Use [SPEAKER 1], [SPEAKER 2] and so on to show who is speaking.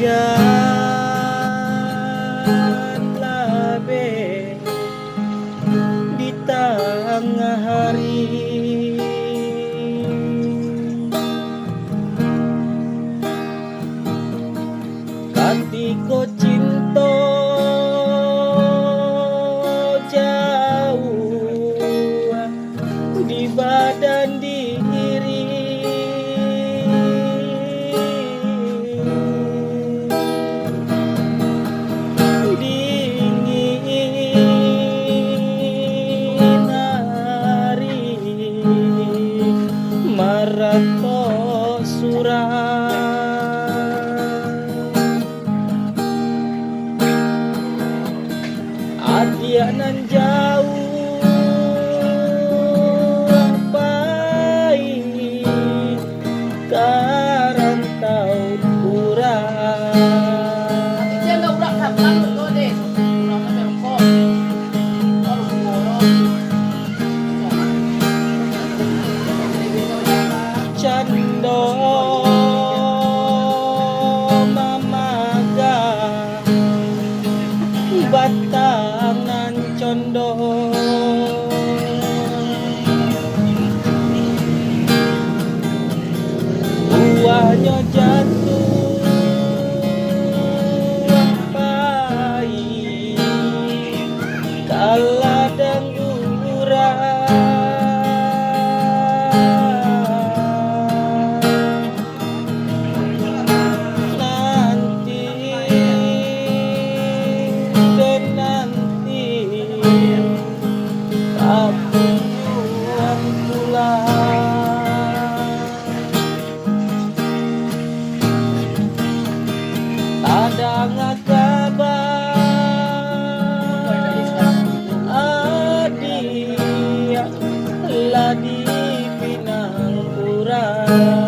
[SPEAKER 1] hujan labe di tengah hari, katiko cinta jauh di badan diri, dingin hari marato surat adianan jauh pai karantau urang.
[SPEAKER 2] Jangan urak kapal tu deh. Urak merokok. Kalau ngoro.
[SPEAKER 1] Cando mamaga batangan condo, buahnya jatuh pahit kaladang urang. Nanti dan nanti aku yang pulang, ada kabar adik lah di Pinang Urang.